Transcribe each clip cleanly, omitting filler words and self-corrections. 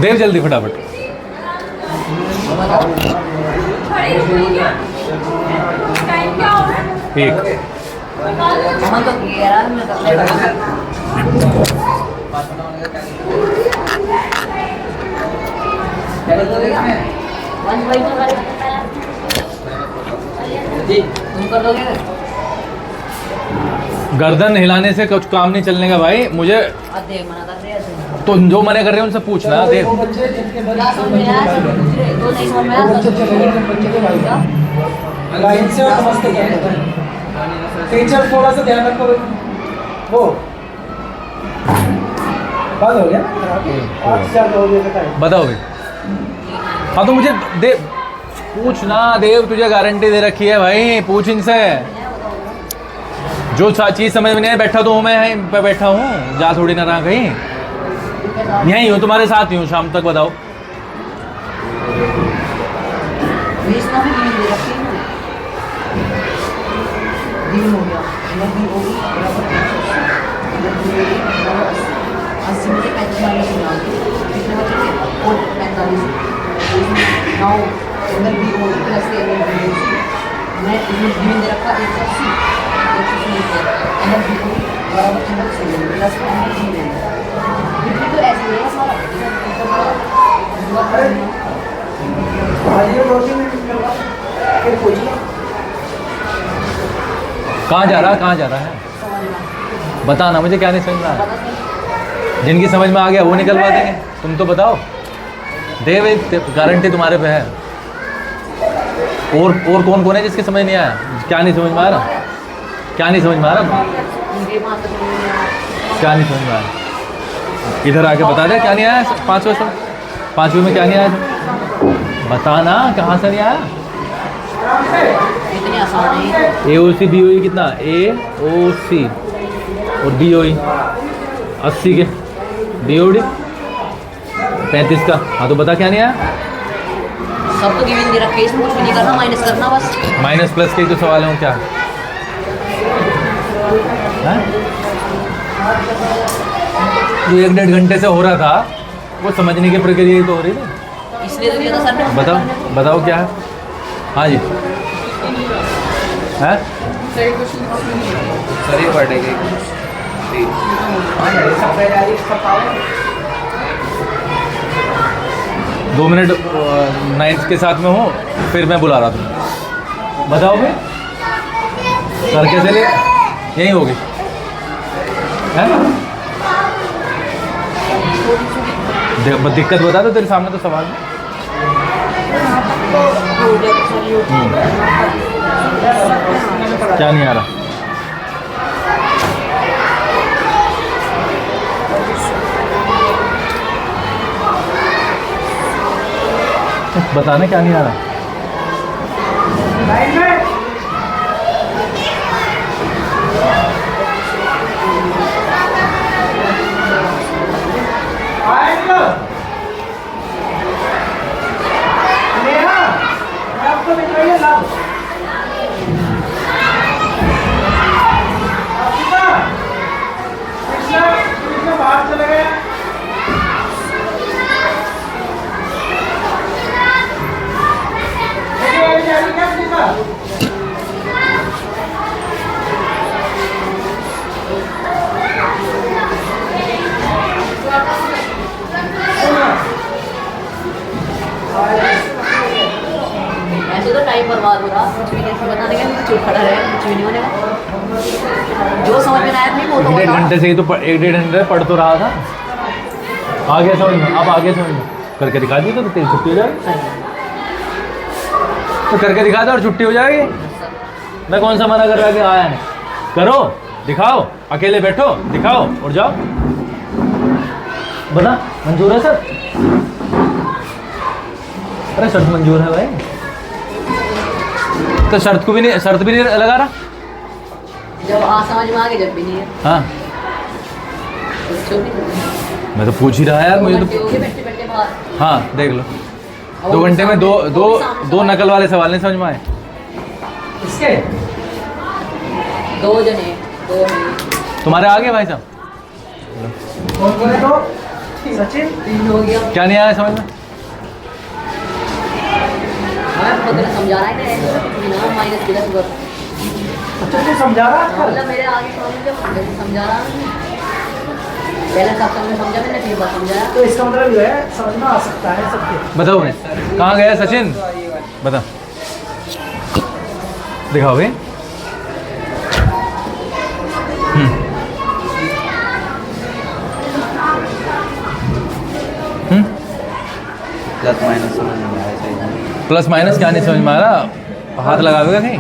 देव जल्दी फटाफट। एक तुम कर दोगे? गर्दन हिलाने से कुछ काम नहीं चलने का भाई। मुझे मना कर रहे हैं तो जो मना कर रहे हैं उनसे पूछना। देव लाइन से और नमस्ते टीचर थोड़ा सा ध्यान रखो। वो बंद हो गया। बताओ भाई। हाँ तो मुझे दे पूछना। देव तुझे गारंटी दे रखी है भाई, पूछ इनसे। जो चीज़ समझ में नहीं है, बैठा तो हूँ मैं यहीं पे बैठा हूँ, जा थोड़ी ना रहा कहीं, यहीं हूँ तुम्हारे साथ ही हूँ शाम तक। बताओ कहाँ जा रहा है बताना मुझे। क्या नहीं समझ में आ रहा? जिनकी समझ में आ गया वो निकलवा देंगे। तुम तो बताओ। देव गारंटी तुम्हारे पे है। और कौन है जिसकी समझ नहीं आया? क्या नहीं समझ में आ रहा? क्या नहीं समझ में आ रहा? क्या नहीं समझ में आ रहा? इधर आके बता दे क्या नहीं आया। 5वीं में क्या नहीं आया बताना। कहाँ से नहीं आया? इतनी आसान है। AOC BOE कितना? AOC और BOE 80 के, BOD 35 का। हाँ तो बता क्या नहीं आया? सब तो गिवन दे रखे, इसमें कुछ भी नहीं करना, माइनस करना बस। माइनस प्लस के तो सवाल है। क्या है? जो 1-1.5 घंटे से हो रहा था वो समझने की प्रक्रिया ही तो हो रही थी। इसलिए तो दिया था सर ने। बताओ क्या है? हाँ जी है सर ये पढ़ेगा 2 मिनट 9th के साथ में हूँ, फिर मैं बुला रहा था। बताओ भाई सर कैसे ले यहीं होगी है? दिक्कत बता दो तेरे सामने तो सवाल है। क्या नहीं आ रहा? बताना क्या नहीं आ रहा? बाहर चले गए। ऐसे तो टाइम बर्बाद हो रहा, कुछ भी नहीं बता देंगे, चुप खड़ा रहे, कुछ भी नहीं होने का। जो समझ में आया नहीं वो तो 1-1.5 घंटे से ही तो 1-1.5 घंटे पढ़ तो रहा था। आगे समझ में, अब आगे समझ में करके दिखा दी तो तेरी छुट्टी हो जाएगी। तो करके दिखा दो और छुट्टी हो जाएगी। मैं कौन सा मना कर रहा कि आया नहीं? करो, दिखाओ, अकेले बैठो, दिखाओ और जाओ। बता मंजूर है सर? अरे शर्त मंजूर है भाई, तो शर्त भी नहीं लगा रहा। जब समझ में आ गए, जब भी नहीं है। हाँ मैं तो पूछ ही रहा यार, मुझे तो। बैठे बाहर। हाँ देख लो, 2 घंटे में दो नकल वाले सवाल नहीं समझ में आए। इसके 2 जने 2 हैं। तुम्हारे आगे भाई साहब कौन बोले तो सचिन 3 हो गया। क्या नहीं आया समझ में? मैं खुद ने समझा रहा है कि ऐसे कुछ भी ना माइनस किधर बस अच्छा तू समझा रहा है मतलब मेरे आगे समझ समझा रहा हूँ। पहले सब समझ समझा मैंने फिर बात समझाया। तो इसका मतलब जो है समझ में आ सकता है सबके। बताओ भाई कहाँ गया सचिन? बता दिखाओ भाई। प्लस माइनस समझ में आया सही। प्लस माइनस क्या नहीं समझ में आ रहा? हाथ लगावेगा कहीं?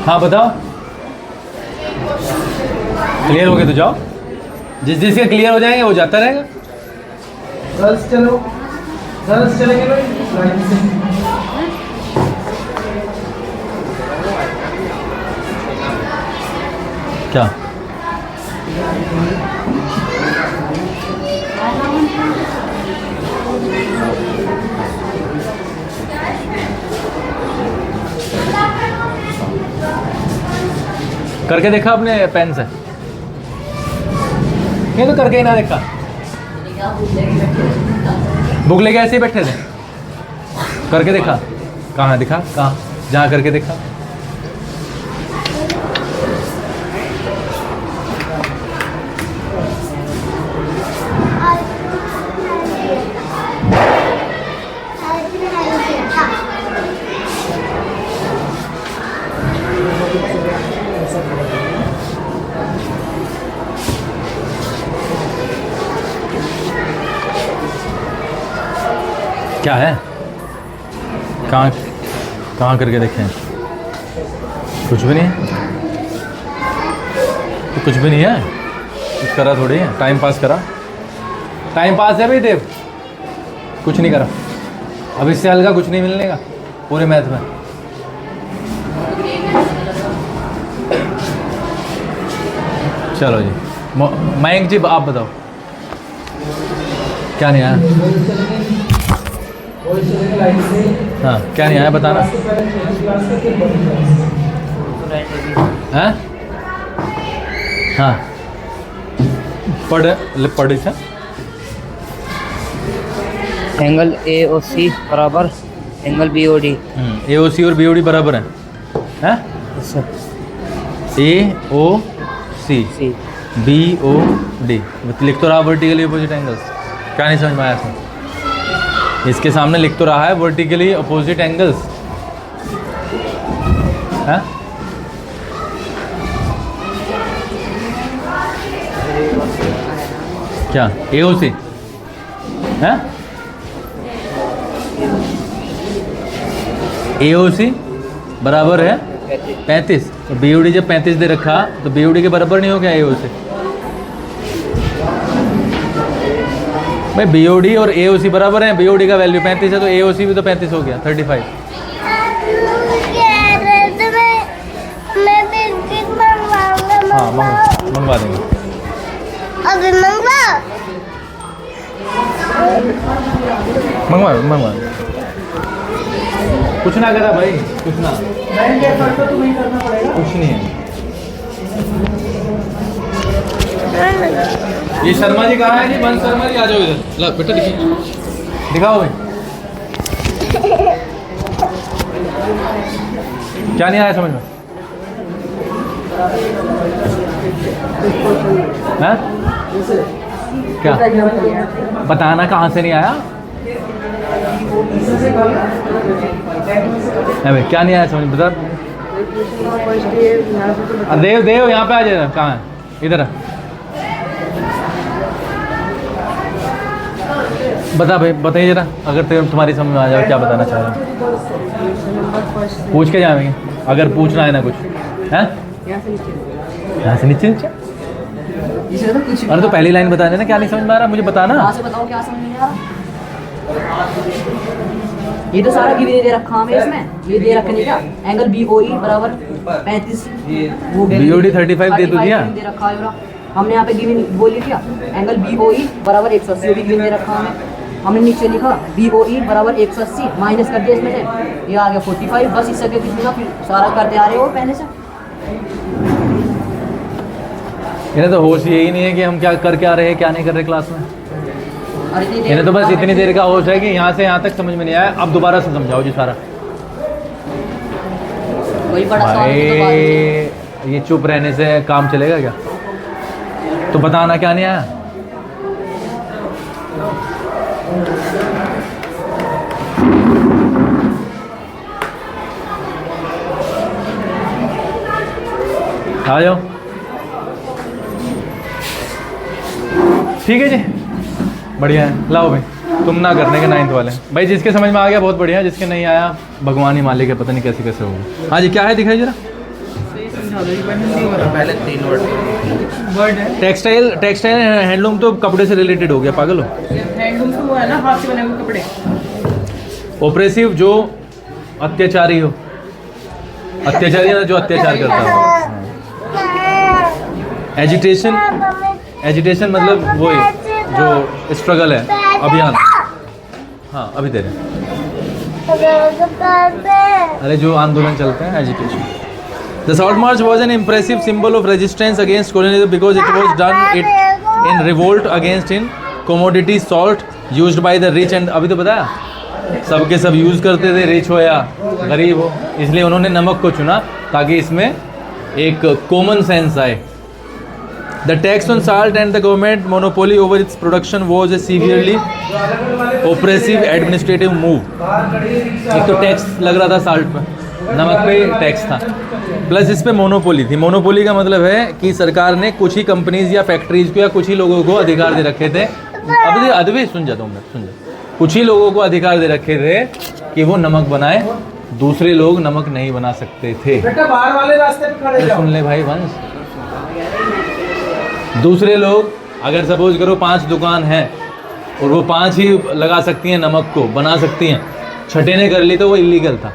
हाँ बताओ। क्लियर हो गए तो जाओ। जिस जिसके क्लियर हो जाएंगे वो जाता रहेगा। गर्ल्स चलो, गर्ल्स चलेंगे भाई लाइन से। क्या करके देखा अपने पेन से? ये तो करके ही ना देखा। बुक लेके ऐसे ही बैठे थे। करके देखा? कहाँ दिखा? कहाँ? जहाँ करके देखा। क्या है? कहाँ कहाँ करके देखें? कुछ भी नहीं है। तो कुछ भी नहीं है। कुछ करा थोड़ी है। टाइम पास करा। टाइम पास है भाई देव। कुछ नहीं करा। अब इससे हल्का कुछ नहीं मिलने का पूरे मैथ में। चलो जी मयंक जी आप बताओ क्या नहीं आया? हाँ क्या नहीं आया बताना। हाँ हाँ पढ़ था। एंगल AOC बराबर एंगल BOD। AOC और BOD बराबर है। हैं? AOC BOD लिख तो रहा वर्टिकली अपोजिट एंगल्स। क्या नहीं समझ में आया इसमें? इसके सामने लिख तो रहा है वर्टिकली अपोजिट एंगल्स। हैं? क्या AOC हैं? AOC बराबर है 35। तो BOD जब 35 दे रखा तो BOD के बराबर नहीं हो गया AOC? भाई BOD और AOC बराबर है। BOD का वैल्यू 35 है तो AOC भी तो 35 हो गया 35। हाँ मंगवा देंगे। अभी मंगवा कुछ ना करा भाई कुछ ना। तो तुम्हें करना पड़ेगा। कुछ नहीं है। ये शर्मा जी कहाँ है जी? वंश शर्मा जी आ जाओ इधर। ला बेटा दिखाओ दिखाओ भाई। क्या नहीं आया समझ में? हैं? क्या बताना कहाँ से नहीं आया? है भाई क्या नहीं आया समझ में? बता। देव देव यहाँ पे आ जाए। कहाँ है? इधर बता भाई बताइए जरा। अगर तुम्हारी समझ में आ जाए क्या बताना चाह रहे हो? पूछ के जाएंगे अगर पूछना है ना कुछ है। यहाँ से नीचे इसमें तो कुछ अरे तो पहली लाइन बता देना। क्या नहीं समझ में आ रहा मुझे बताना। कहाँ से बताओ क्या समझ नहीं आ रहा? ये तो सारा गिवन दे रखा हमें इसमें। ये दे रखा नहीं क्या? एंगल BOE बराबर 35 वो BOD 35 दे तो दिया। दे रखा है हमने यहाँ पे गिवन बोल लिया क्या? एंगल BOE बराबर 180 भी गिवन दे रखा हमें। हमने नीचे लिखा BOE बराबर 180 माइनस कर दिया इसमें से, ये आ गया 45, बस इससे आगे किसी का फिर सारा करते आ रहे हो पहले से। इन्हें तो होश यही नहीं है कि हम क्या करके आ रहे हैं क्या नहीं कर रहे क्लास में। और इतनी इन्हें तो बस इतनी देर का होश है कि यहाँ से यहाँ तक समझ में नहीं आया, अब दोबारा से समझाओ जी सारा। वही बड़ा सवाल भाई है तो बाद में। ये चुप रहने से काम चलेगा क्या? तो बताना क्या नहीं आया। आ जाओ, ठीक है जी, बढ़िया है। लाओ भाई, तुम ना करने के 9th वाले भाई, जिसके समझ में आ गया बहुत बढ़िया, जिसके नहीं आया भगवान ही मालिक है, पता नहीं कैसे कैसे होगा। हाँ जी, क्या है दिखाई जरा। पहले 3 वर्ड है। टेक्सटाइल हैंडलूम तो कपड़े से रिलेटेड हो गया, पागल हो। हैंडलूम तो वो है ना, हाथ से बने हुए कपड़े। ऑपरेसिव जो अत्याचारी हो, अत्याचारी ना जो अत्याचार करता हो। एजिटेशन, एजिटेशन मतलब वही जो स्ट्रगल है, अभियान। हाँ अभी दे रहे, अरे जो आंदोलन चलते हैं, agitation. The Salt March was an impressive symbol of resistance against colonialism because it was done in revolt against in commodity salt used by the rich and, अभी तो बताया, सबके सब यूज़ करते थे, रिच हो या गरीब हो, इसलिए उन्होंने नमक को चुना ताकि इसमें एक कॉमन सेंस आए। The tax on salt and the government monopoly over its production was a severely oppressive administrative move। एक तो टैक्स लग रहा था साल्ट पे, नमक पे टैक्स था, प्लस इस पे मोनोपोली थी। मोनोपोली का मतलब है कि सरकार ने कुछ ही कंपनीज या फैक्ट्रीज को या कुछ ही लोगों को अधिकार दे रखे थे। अभी सुन जाता हूँ मैं, सुन जा। कुछ ही लोगों को अधिकार दे रखे थे कि वो नमक बनाए, दूसरे लोग नमक नहीं बना सकते थे। बेटा बाहर वाले रास्ते पे खड़े जाओ। सुन ले भाई वंश, दूसरे लोग अगर सपोज करो 5 दुकान है और वो 5 ही लगा सकती हैं, नमक को बना सकती हैं, छठे ने कर ली तो वो इलीगल था,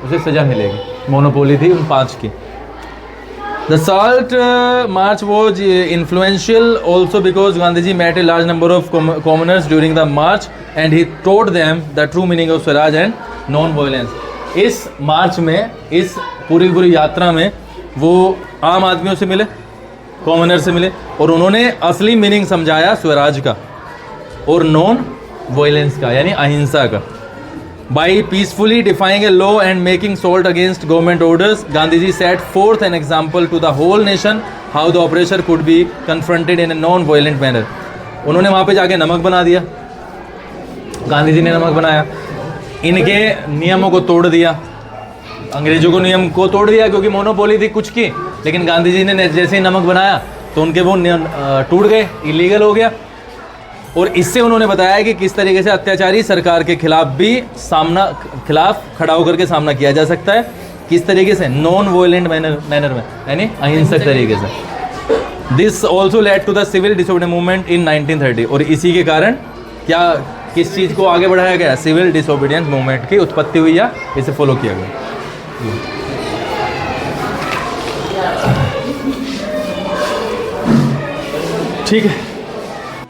उसे सज़ा मिलेगी। मोनोपोली थी उन 5 की। The salt march was influential also because Gandhiji met a large number of commoners during the march and he taught them the true meaning of Swaraj and non-violence। इस मार्च में, इस पूरी यात्रा में वो आम आदमियों से मिले, कॉमनर से मिले, और उन्होंने असली मीनिंग समझाया स्वराज का और नॉन वायलेंस का, यानी अहिंसा का। By peacefully defying a law and making salt against government orders, Gandhiji set forth an example to the whole nation how the oppressor could be confronted in a non-violent manner। उन्होंने वहाँ पे जाके नमक बना दिया, गांधी जी ने नमक बनाया, इनके नियमों को तोड़ दिया, अंग्रेजों को नियम को तोड़ दिया क्योंकि मोनोपोली थी कुछ की, लेकिन गांधी जी ने जैसे ही नमक बनाया तो उनके वो टूट गए, इलीगल हो गया। और इससे उन्होंने बताया कि किस तरीके से अत्याचारी सरकार के खिलाफ भी खिलाफ खड़ा होकर के सामना किया जा सकता है, किस तरीके से, नॉन वायलेंट मैनर में, यानी अहिंसक तरीके से। This also led to the civil disobedience movement in 1930। और इसी के कारण क्या, किस चीज़ को आगे बढ़ाया गया, सिविल डिसोबीडियंस मूवमेंट की उत्पत्ति हुई या इसे फॉलो किया गया। ठीक है।